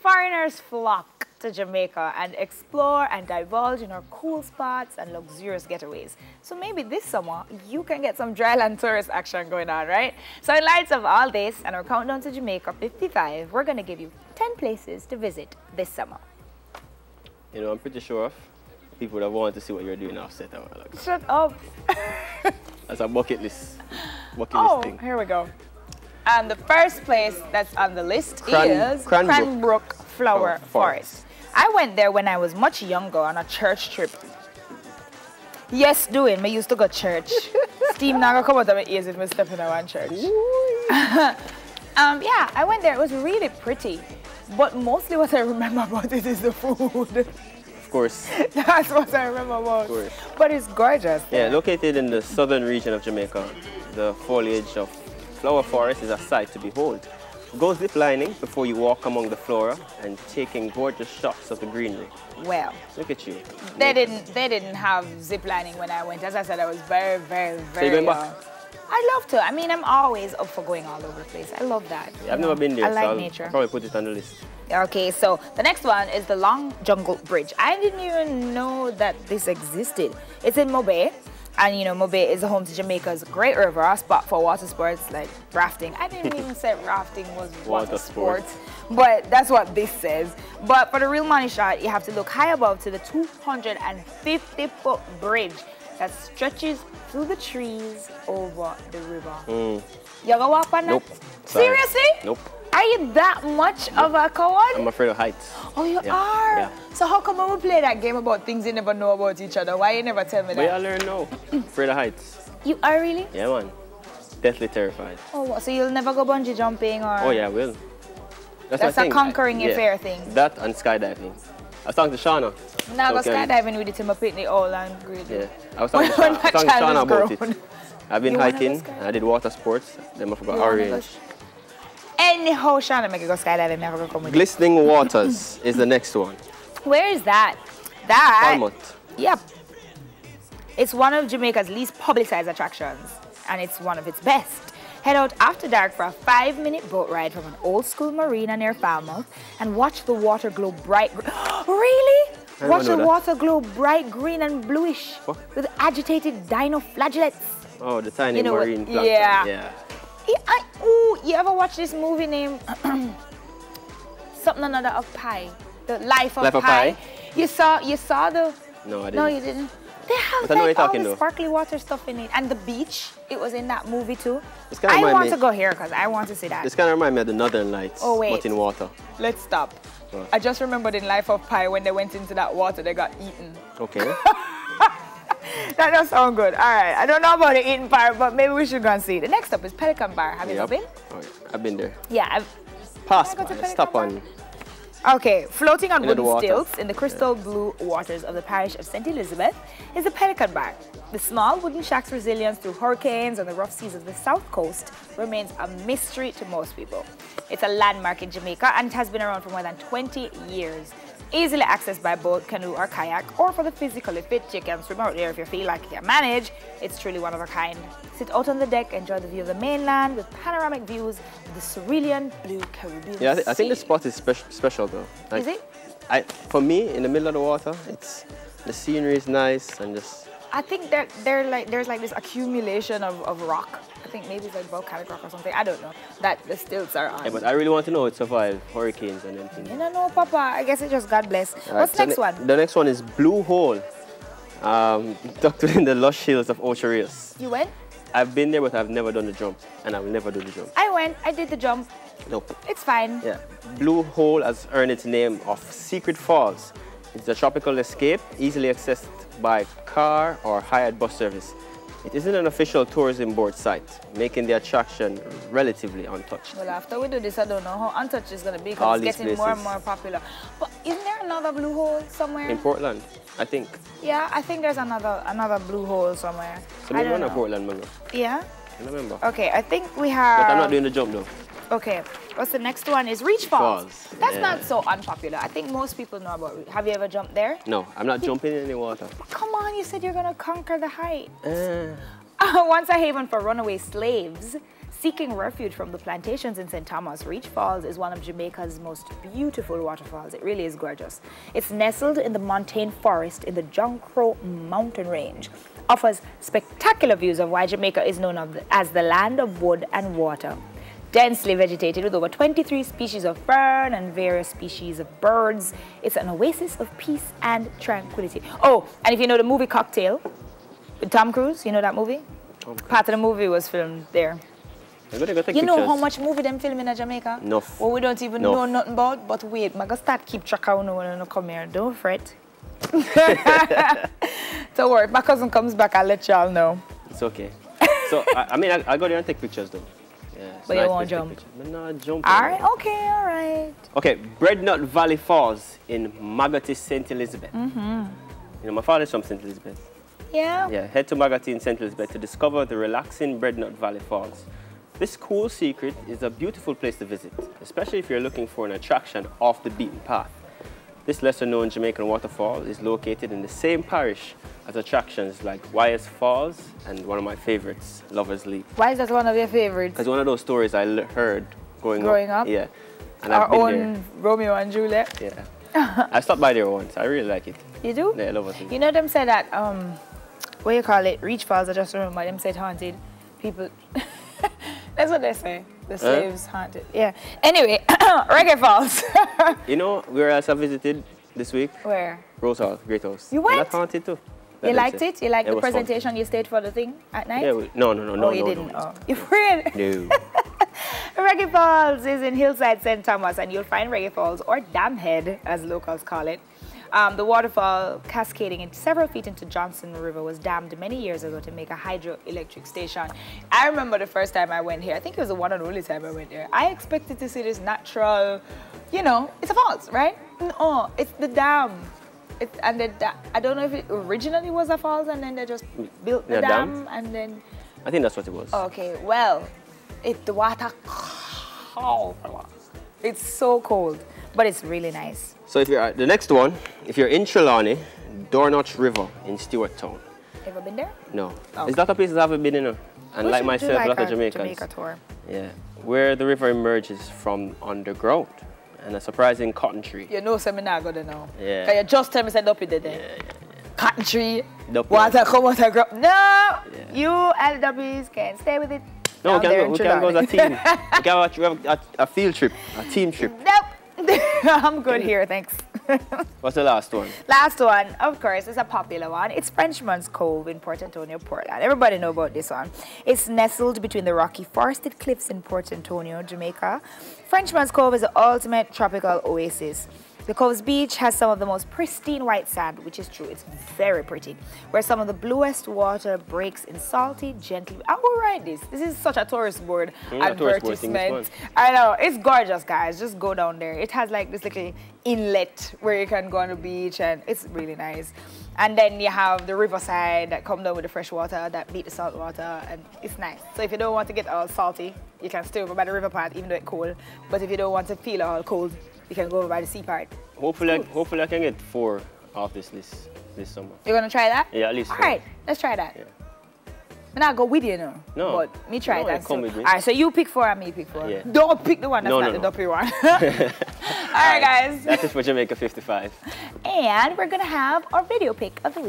Foreigners flock to Jamaica and explore and divulge in our cool spots and luxurious getaways. So maybe this summer, you can get some dryland tourist action going on, right? So in light of all this and our countdown to Jamaica 55, we're going to give you 10 places to visit this summer. You know, I'm pretty sure people that want to see what you're doing offset. Shut up. That's a bucket list. Bucket list thing. Here we go. And the first place that's on the list is Cranbrook Flower Forest. I went there when I was much younger on a church trip. Yes, doing. I used to go to church. Steam now come out of my ears if I step in one church. Yeah, I went there. It was really pretty. But mostly what I remember about it is the food. Of course. That's what I remember about. Of course. But it's gorgeous. Yeah, located in the southern region of Jamaica, the foliage of Flower Forest is a sight to behold. Go zip lining before you walk among the flora and taking gorgeous shots of the greenery. Well, look at you. They didn't have zip lining when I went. As I said, I was very so you're going back? I love to. I mean, I'm always up for going all over the place. I love that. Yeah, I've never been there, I like so nature. I'll probably put it on the list. Okay, so the next one is the Long Jungle Bridge. I didn't even know that this existed. It's in Mobay. And you know, Mobay is the home to Jamaica's great river, a spot for water sports like rafting. I didn't even say rafting was water sports, but that's what this says. But for the real money shot, you have to look high above to the 250-foot bridge that stretches through the trees over the river. You gonna walk on that? Nope. Seriously? Nope. Are you that much of a coward? I'm afraid of heights. Oh, you are? Yeah. So how come when we play that game about things you never know about each other? Why you never tell me that? Wait, I learn now. Afraid of heights. You are really? Yeah, man. Deathly terrified. Oh, so you'll never go bungee jumping or? Oh, yeah, I will. That's a conquering your fear thing. That and skydiving. I was talking to Shauna. Now go skydiving with it in my picnic all and great. Yeah, I was talking to Shauna about it. I've been hiking, and I did water sports, then I forgot orange. Anyhow, Shauna, make you go skydiving, I'm going to come with you. Glistening Waters is the next one. Where is that? That? Falmouth. Yep. It's one of Jamaica's least publicized attractions, and it's one of its best. Head out after dark for a 5-minute boat ride from an old-school marina near Falmouth and watch the water glow bright. Really? Watch the water glow bright green and bluish with agitated dino flagellates. Oh, the tiny marine plankton. Yeah. You ever watch this movie named something another of Pi? The Life of Pi? You saw the... No, I didn't. No, you didn't. They have like all the sparkly water stuff in it. And the beach, it was in that movie too. I want to go here because I want to see that. This kind of reminds me of the Northern Lights, but in water. Let's stop. I just remembered in Life of Pi when they went into that water, they got eaten. Okay. That does sound good. All right. I don't know about the eating part, but maybe we should go and see. The next up is Pedicab Bar. Have you ever been? Oh, yeah. I've been there. Yeah. Stop on. Okay, floating on wooden stilts in the crystal blue waters of the parish of St. Elizabeth is the Pedicab Bar. The small wooden shack's resilience through hurricanes and the rough seas of the south coast remains a mystery to most people. It's a landmark in Jamaica and it has been around for more than 20 years. Easily accessed by boat, canoe or kayak, or for the physically fit, you can swim out there if you feel like you can manage. It's truly one of a kind. Sit out on the deck, enjoy the view of the mainland with panoramic views of the cerulean blue Caribbean Sea. I think the spot is special though. Like, is it? For me, in the middle of the water, the scenery is nice and just... I think there's like this accumulation of rock. I think maybe it's like volcanic rock or something. I don't know. That the stilts are on. Yeah, but I really want to know it survived hurricanes and everything. You don't know, Papa. I guess it just God bless. What's the next one? The next one is Blue Hole, tucked within the lush hills of Ocho Rios. You went? I've been there, but I've never done the jump, and I will never do the jump. I went. I did the jump. Nope. It's fine. Yeah. Blue Hole has earned its name of Secret Falls. It's a tropical escape, easily accessed by car or hired bus service. It isn't an official tourism board site, making the attraction relatively untouched. Well, after we do this, I don't know how untouched it's going to be because it's getting more and more popular. But isn't there another Blue Hole somewhere? In Portland, I think. Yeah, I think there's another Blue Hole somewhere. So maybe one of Portland, Mango. Yeah? I don't remember. Okay, I think we have... But I'm not doing the jump though. Okay, what's the next one is Reach Falls. That's not so unpopular. I think most people know about it. Have you ever jumped there? No, I'm not jumping in any water. Come on, you said you're going to conquer the height. Once a haven for runaway slaves, Seeking refuge from the plantations in St. Thomas, Reach Falls is one of Jamaica's most beautiful waterfalls. It really is gorgeous. It's nestled in the montane forest in the John Crow mountain range. Offers spectacular views of why Jamaica is known as the land of wood and water. Densely vegetated with over 23 species of fern and various species of birds, it's an oasis of peace and tranquility. Oh, and if you know the movie Cocktail with Tom Cruise, you know that movie? Part of the movie was filmed there. You know how much movie them film in Jamaica? Enough. Well, we don't even know nothing about, but wait, I'm going to start keep track of when I come here. Don't fret. Don't worry, my cousin comes back, I'll let y'all know. It's okay. So, I mean, I'll go there and take pictures though. Yeah, but you won't jump? I'm not jumping. All right, okay, all right. Okay, Breadnut Valley Falls in Magotty, St. Elizabeth. You know, my father's from St. Elizabeth. Yeah? Yeah, head to Magotty in St. Elizabeth to discover the relaxing Breadnut Valley Falls. This cool secret is a beautiful place to visit, especially if you're looking for an attraction off the beaten path. This lesser-known Jamaican waterfall is located in the same parish as attractions like Wyers Falls and one of my favorites, Lover's Leap. Why is that one of your favorites? Because one of those stories I heard growing up. Yeah. And Our I've been own there. Romeo and Juliet. Yeah. I stopped by there once. I really like it. You do? Yeah, Lover's Leap. You know them say that, what you call it, Reach Falls, I just remember them said haunted. People, that's what they say. The slaves haunted. Yeah. Anyway, Reggae Falls. You know where else I visited this week? Where? Rose Hall, Great House. You went? That's haunted too. You liked it? You liked the presentation? You stayed for the thing at night? Yeah, no. Oh, you didn't? Oh. You prayed? No. Reggae Falls is in Hillside, St. Thomas, and you'll find Reggae Falls, or Dam Head, as locals call it. The waterfall, cascading in several feet into Johnson River, was dammed many years ago to make a hydroelectric station. I remember the first time I went here. I think it was the one and only time I went there. I expected to see this natural, you know, it's a falls, right? No, it's the dam. I don't know if it originally was a falls and then they just built the dam and then... I think that's what it was. Okay, well, the water, it's so cold, but it's really nice. So if you're the next one, if you're in Trelawney, Dornotch River in Stewarttown. Ever been there? No. Okay. It's not a place I haven't been in. And like myself, a lot of Jamaicans. Jamaica tour. Yeah. Where the river emerges from underground. And a surprising cotton tree. You know, so I'm not going to know. Yeah. Can you just tell me said up it there? Yeah. Cotton tree, Duppy. water come out of ground. No! Yeah. You LWs can stay with it. No, we can go as a team. We have a field trip, a team trip. Nope. I'm good here, thanks. What's the last one? Last one, of course, is a popular one. It's Frenchmans Cove in Port Antonio, Portland. Everybody know about this one. It's nestled between the rocky forested cliffs in Port Antonio, Jamaica. Frenchmans Cove is the ultimate tropical oasis. The cove's beach has some of the most pristine white sand, which is true, it's very pretty, where some of the bluest water breaks in salty, gently... I will write this. This is such a tourist board advertisement. I know, it's gorgeous, guys. Just go down there. It has like this little inlet where you can go on the beach, and it's really nice. And then you have the riverside that come down with the fresh water that beat the salt water, and it's nice. So if you don't want to get all salty, you can stay over by the river part, even though it's cold. But if you don't want to feel all cold, you can go over by the sea part. Hopefully I can get 4 off this list this summer. You're gonna try that? Yeah, at least 4. All right, let's try that. Yeah. I'm not go with you now. No. But me try that. Come with me. All right, so you pick 4 and me pick 4. Yeah. Don't pick the one that's not the duppy one. All right, guys. That's it for Jamaica 55. And we're gonna have our video pick of the week.